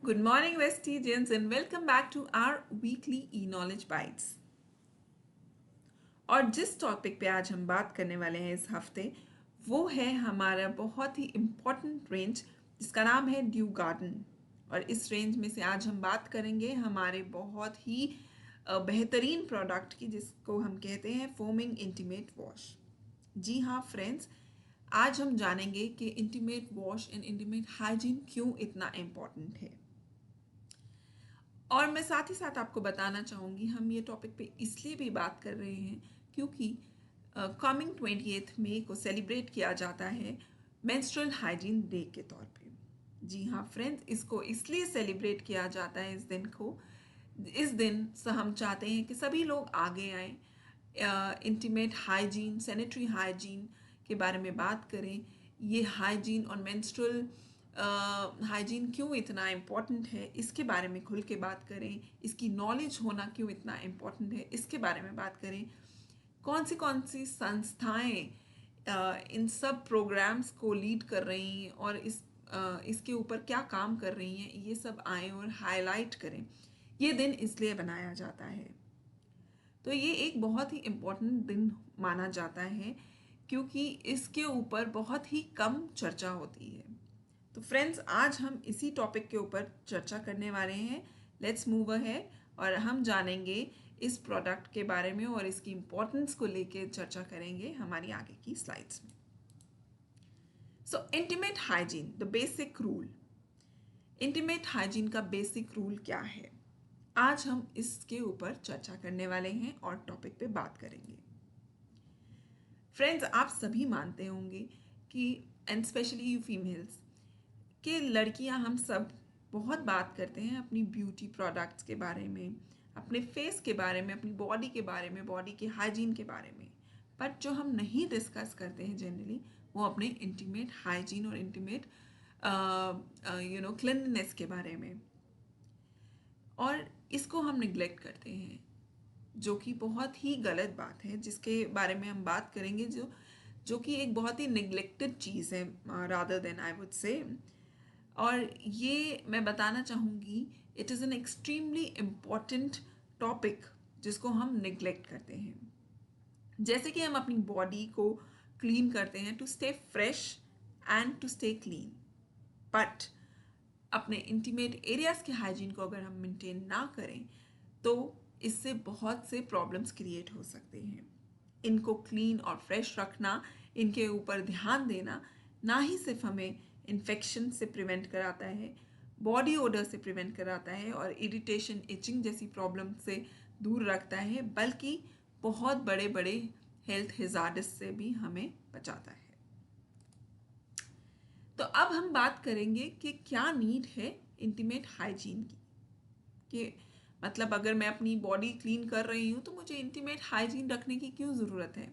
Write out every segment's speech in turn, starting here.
Good morning, Vestigians, and welcome back to our weekly e-knowledge bites. और जिस topic पे आज हम बात करने वाले हैं इस हफ्ते वो है हमारा बहुत ही इम्पोर्टेंट रेंज जिसका नाम है ड्यू गार्डन। और इस रेंज में से आज हम बात करेंगे हमारे बहुत ही बेहतरीन प्रोडक्ट की जिसको हम कहते हैं फोमिंग इंटीमेट वॉश। जी हाँ फ्रेंड्स, आज हम जानेंगे कि intimate wash and intimate hygiene क्यों इतना इम्पोर्टेंट है। और मैं साथ ही साथ आपको बताना चाहूँगी हम ये टॉपिक पे इसलिए भी बात कर रहे हैं क्योंकि कमिंग 28 मई को सेलिब्रेट किया जाता है मेंस्ट्रुअल हाइजीन डे के तौर पे। जी हाँ फ्रेंड्स, इसको इसलिए सेलिब्रेट किया जाता है इस दिन से हम चाहते हैं कि सभी लोग आगे आएँ, इंटीमेट हाइजीन, सैनिटरी हाइजीन के बारे में बात करें। ये हाइजीन और मेंस्ट्रुअल हाइजीन क्यों इतना इम्पॉर्टेंट है इसके बारे में खुल के बात करें। इसकी नॉलेज होना क्यों इतना इम्पॉर्टेंट है इसके बारे में बात करें। कौन सी संस्थाएं इन सब प्रोग्राम्स को लीड कर रही हैं और इसके ऊपर क्या काम कर रही हैं, ये सब आएँ और हाईलाइट करें। ये दिन इसलिए बनाया जाता है। तो ये एक बहुत ही इम्पोर्टेंट दिन माना जाता है क्योंकि इसके ऊपर बहुत ही कम चर्चा होती है। तो फ्रेंड्स, आज हम इसी टॉपिक के ऊपर चर्चा करने वाले हैं। लेट्स मूव अहेड और हम जानेंगे इस प्रोडक्ट के बारे में और इसकी इम्पोर्टेंस को लेके चर्चा करेंगे हमारी आगे की स्लाइड्स में। So intimate hygiene, the basic rule. Intimate hygiene का बेसिक रूल क्या है, आज हम इसके ऊपर चर्चा करने वाले हैं और टॉपिक पे बात करेंगे। फ्रेंड्स, आप सभी मानते होंगे कि एंड स्पेशली यू फीमेल्स कि लड़कियां हम सब बहुत बात करते हैं अपनी ब्यूटी प्रोडक्ट्स के बारे में, अपने फेस के बारे में, अपनी बॉडी के बारे में, बॉडी के हाइजीन के बारे में। बट जो हम नहीं डिस्कस करते हैं जनरली वो अपने इंटीमेट हाइजीन और इंटीमेट क्लीननेस के बारे में, और इसको हम निग्लेक्ट करते हैं जो कि बहुत ही गलत बात है, जिसके बारे में हम बात करेंगे जो कि एक बहुत ही निग्लेक्टेड चीज़ है rather then I would say. और ये मैं बताना चाहूँगी it is an extremely important topic जिसको हम निग्लेक्ट करते हैं। जैसे कि हम अपनी बॉडी को क्लीन करते हैं to stay fresh and to stay clean, but अपने इंटीमेट एरियाज़ के हाइजीन को अगर हम मेंटेन ना करें तो इससे बहुत से प्रॉब्लम्स क्रिएट हो सकते हैं। इनको क्लीन और फ्रेश रखना, इनके ऊपर ध्यान देना ना ही सिर्फ हमें इन्फेक्शन से प्रिवेंट कराता है, बॉडी ओडर से प्रिवेंट कराता है और इरिटेशन, इचिंग जैसी प्रॉब्लम से दूर रखता है, बल्कि बहुत बड़े बड़े हेल्थ हैजार्ड्स से भी हमें बचाता है। तो अब हम बात करेंगे कि क्या नीड है इंटीमेट हाइजीन की, कि मतलब अगर मैं अपनी बॉडी क्लीन कर रही हूँ तो मुझे इंटीमेट हाइजीन रखने की क्यों ज़रूरत है।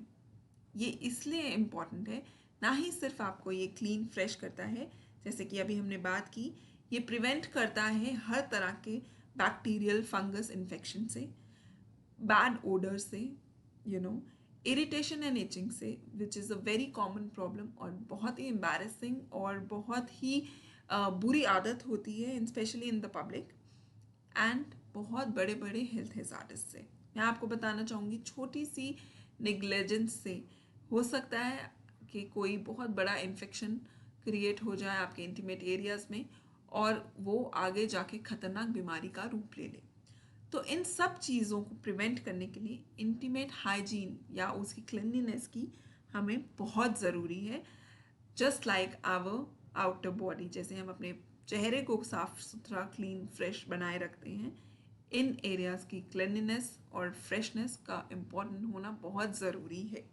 ये इसलिए इम्पॉर्टेंट है, ना ही सिर्फ आपको ये क्लीन फ्रेश करता है, जैसे कि अभी हमने बात की, ये प्रिवेंट करता है हर तरह के बैक्टीरियल फंगस इन्फेक्शन से, बैड ओडर से, इरिटेशन एंड इचिंग से, which is a very common problem और बहुत ही एम्बैरेसिंग और बहुत ही बुरी आदत होती है specially in the public, and बहुत बड़े बड़े हेल्थ हैजार्ड्स से। मैं आपको बताना चाहूँगी छोटी सी निग्लेजेंस से हो सकता है कि कोई बहुत बड़ा इन्फेक्शन क्रिएट हो जाए आपके इंटीमेट एरियाज़ में और वो आगे जाके खतरनाक बीमारी का रूप ले ले। तो इन सब चीज़ों को प्रिवेंट करने के लिए इंटीमेट हाइजीन या उसकी क्लिनलीनेस की हमें बहुत ज़रूरी है। Just like our outer body, जैसे हम अपने चेहरे को साफ सुथरा, क्लीन, फ्रेश बनाए रखते हैं, इन एरियाज़ की क्लिनलीनेस और फ्रेशनेस का इम्पोर्टेंट होना बहुत ज़रूरी है।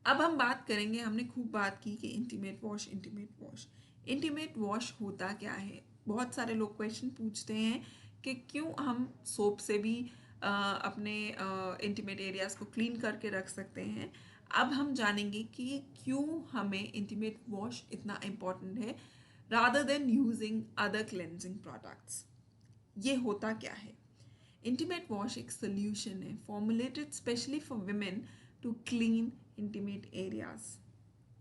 अब हम बात करेंगे, हमने खूब बात की कि intimate wash, intimate wash, intimate wash होता क्या है। बहुत सारे लोग क्वेश्चन पूछते हैं कि क्यों हम सोप से भी अपने इंटीमेट एरियाज़ को क्लीन करके रख सकते हैं। अब हम जानेंगे कि क्यों हमें इंटीमेट वॉश इतना इम्पॉर्टेंट है rather than using other cleansing products. ये होता क्या है। इंटीमेट वॉश एक सोल्यूशन है formulated specially for women to clean intimate areas,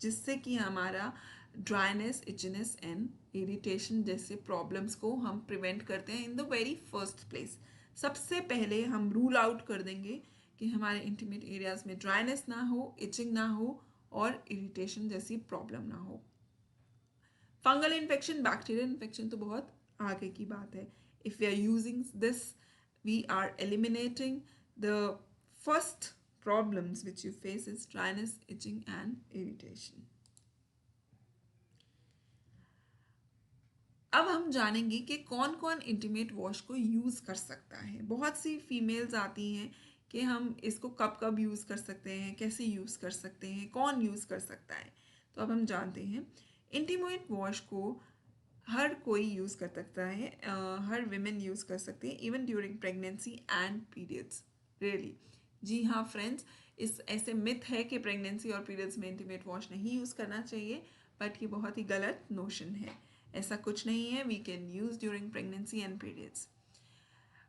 जिससे कि हमारा ड्राइनेस, इचनेस एंड इरिटेशन जैसे प्रॉब्लम्स को हम प्रिवेंट करते हैं in the very first place. सबसे पहले हम रूल आउट कर देंगे कि हमारे इंटीमेट एरियाज में ड्राइनेस ना हो, इचिंग ना हो और इरिटेशन जैसी प्रॉब्लम ना हो। फंगल इन्फेक्शन, बैक्टीरियल इन्फेक्शन तो बहुत आगे की बात है। If we are using this, we are eliminating the first problems which you face is dryness, itching and irritation. अब हम जानेंगे कि कौन कौन इंटीमेट वॉश को यूज़ कर सकता है। बहुत सी फीमेल्स आती हैं कि हम इसको कब कब यूज़ कर सकते हैं, कैसे यूज़ कर सकते हैं, कौन यूज़ कर सकता है। तो अब हम जानते हैं इंटीमेट वॉश को हर कोई यूज़ कर सकता है, हर विमेन यूज़ कर सकते हैं, even during pregnancy and periods. Really, जी हाँ फ्रेंड्स, इस ऐसे मिथ है कि प्रेगनेंसी और पीरियड्स में इंटीमेट वॉश नहीं यूज़ करना चाहिए, बट ये बहुत ही गलत नोशन है। ऐसा कुछ नहीं है, we can use during pregnancy and periods.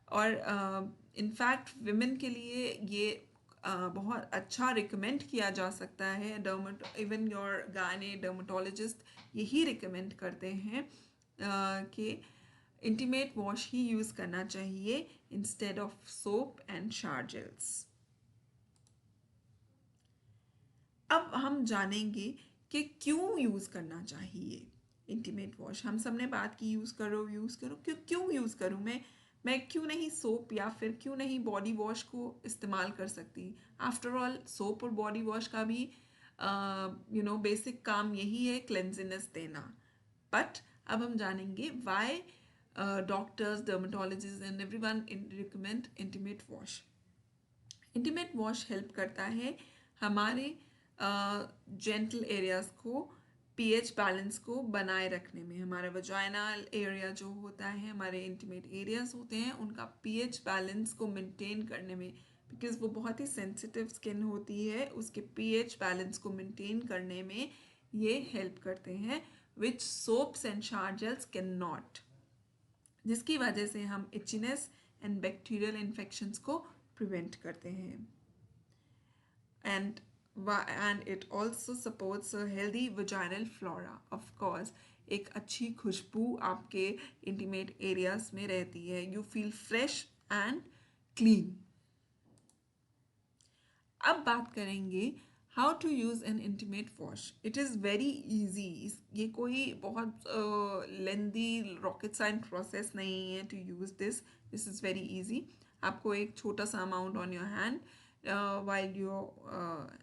और इनफैक्ट विमेन के लिए ये बहुत अच्छा रिकमेंड किया जा सकता है। इवन योर गायने डर्मेटोलॉजिस्ट यही रिकमेंड करते हैं कि इंटीमेट वॉश ही यूज़ करना चाहिए instead of soap and shower gels. अब हम जानेंगे कि क्यों यूज़ करना चाहिए इंटीमेट वॉश। हम सब ने बात की यूज़ करो यूज़ करो, क्यों यूज़ करूँ मैं क्यों नहीं सोप या फिर क्यों नहीं बॉडी वॉश को इस्तेमाल कर सकती। आफ्टर ऑल सोप और बॉडी वॉश का भी बेसिक काम यही है, क्लेंजिनेस देना। बट अब हम जानेंगे why doctors, dermatologist and everyone recommend intimate wash. Intimate wash help करता है हमारे जेंटल एरियाज को, पीएच बैलेंस को बनाए रखने में। हमारा वजाइनल एरिया जो होता है, हमारे इंटीमेट एरियाज होते हैं, उनका पीएच बैलेंस को मेंटेन करने में, बिकॉज वो बहुत ही सेंसिटिव स्किन होती है, उसके पीएच बैलेंस को मेंटेन करने में ये हेल्प करते हैं, which soaps and shower gels can not, जिसकी वजह से हम इचनेस एंड बैक्टीरियल इन्फेक्शंस को प्रिवेंट करते हैं। And it also supports a healthy vaginal flora. Of course, एक अच्छी खुशबू आपके इंटीमेट एरियाज में रहती है। You feel fresh and clean. अब बात करेंगे how to use an intimate wash. It is very easy. ये कोई बहुत लेंदी रॉकेट साइंस प्रोसेस नहीं है to use this is very easy. आपको एक छोटा सा amount on your hand while you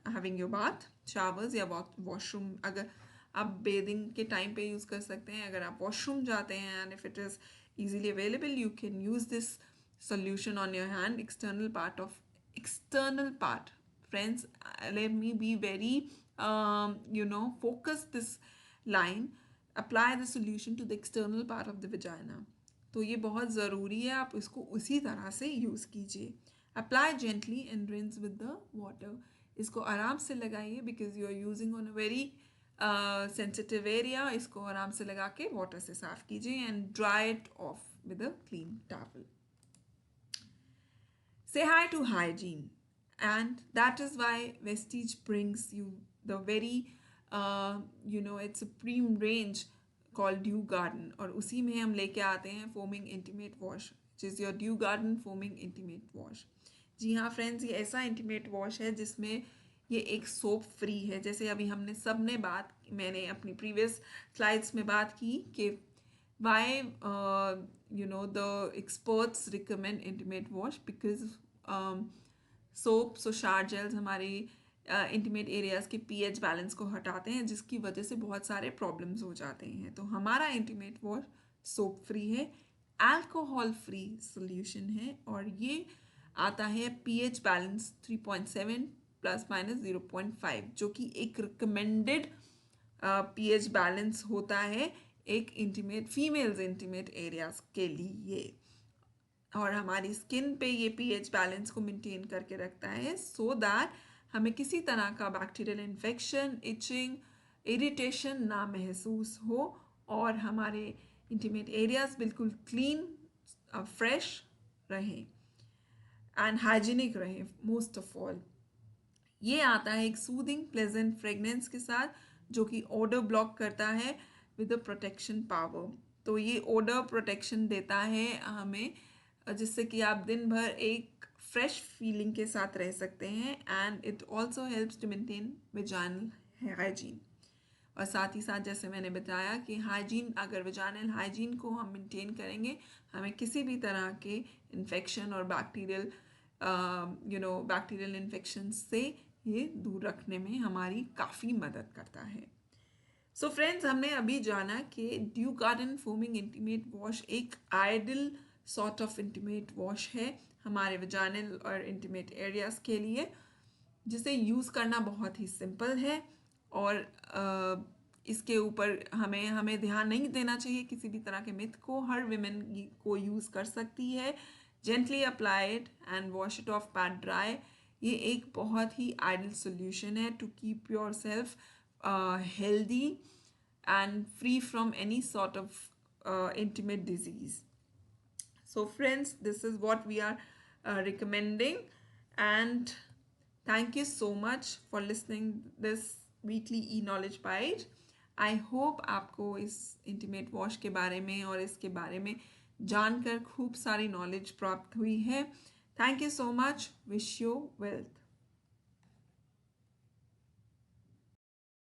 having your bath, showers या वॉशरूम, अगर आप बेदिंग के टाइम पे यूज़ कर सकते हैं। अगर आप वॉशरूम जाते हैं and if it is easily available, you can use this solution on your hand, external part. Friends, let me be very focus this line. Apply the solution to the external part of the vagina. तो ये बहुत ज़रूरी है, आप इसको उसी तरह से यूज़ कीजिए। Apply gently and rinse with the water. इसको आराम से लगाइए, because you are using on a very sensitive area. इसको आराम से लगा के वाटर से साफ कीजिए and dry it of with a clean towel. Say hi to hygiene, and that is why Vestige brings you the very it's supreme range called Dew Garden, और उसी में हम लेके आते हैं foaming intimate wash, which is your Dew Garden foaming intimate wash. जी हाँ friends, ये ऐसा इंटीमेट वॉश है जिसमें ये एक सोप फ्री है। जैसे अभी हमने सब ने मैंने अपनी प्रीवियस स्लाइड्स में बात की कि why the experts recommend intimate wash, because soaps और शावर जेल्स हमारे इंटीमेट एरियाज के पीएच बैलेंस को हटाते हैं, जिसकी वजह से बहुत सारे प्रॉब्लम्स हो जाते हैं। तो हमारा इंटीमेट वॉश सोप फ्री है, अल्कोहल फ्री सोल्यूशन है, और ये आता है पीएच बैलेंस 3.7 प्लस माइनस 0.5, जो कि एक रिकमेंडेड पीएच बैलेंस होता है एक इंटीमेट फीमेल्स इंटीमेट एरियाज के लिए। और हमारी स्किन पे ये पीएच बैलेंस को मेंटेन करके रखता है, सो दैट हमें किसी तरह का बैक्टीरियल इन्फेक्शन, इचिंग, इरिटेशन ना महसूस हो, और हमारे इंटीमेट एरियाज बिल्कुल क्लीन, फ्रेश रहें एंड हाइजीनिक रहे। मोस्ट ऑफ ऑल ये आता है एक सूदिंग प्लेजेंट फ्रेगनेंस के साथ, जो कि ओडर ब्लॉक करता है विद द प्रोटेक्शन पावर। तो ये ओडर प्रोटेक्शन देता है हमें, जिससे कि आप दिन भर एक फ्रेश फीलिंग के साथ रह सकते हैं। And it also helps to maintain vaginal hygiene. और साथ ही साथ जैसे मैंने बताया कि हाइजीन, अगर वेजाइनल हाइजीन को हम मेंटेन करेंगे, हमें किसी भी तरह के इन्फेक्शन और बैक्टीरियल इन्फेक्शन से ये दूर रखने में हमारी काफ़ी मदद करता है। सो फ्रेंड्स, हमने अभी जाना कि Dew Garden foaming intimate wash एक ideal sort of intimate wash है हमारे वेजाइनल और इंटीमेट एरियाज के लिए, जिसे यूज़ करना बहुत ही सिंपल है। और इसके ऊपर हमें ध्यान नहीं देना चाहिए किसी भी तरह के मिथ को। हर विमेन को यूज़ कर सकती है। Gently apply it and wash it off pat dry. ये एक बहुत ही आइडियल सोल्यूशन है to keep yourself healthy and free from any sort of intimate disease. So friends, this is what we are recommending, and thank you so much for listening this weekly e-knowledge bite. I hope आपको इस intimate wash के बारे में और इसके बारे में जानकर खूब सारी नॉलेज प्राप्त हुई है। Thank you so much. Wish you wealth.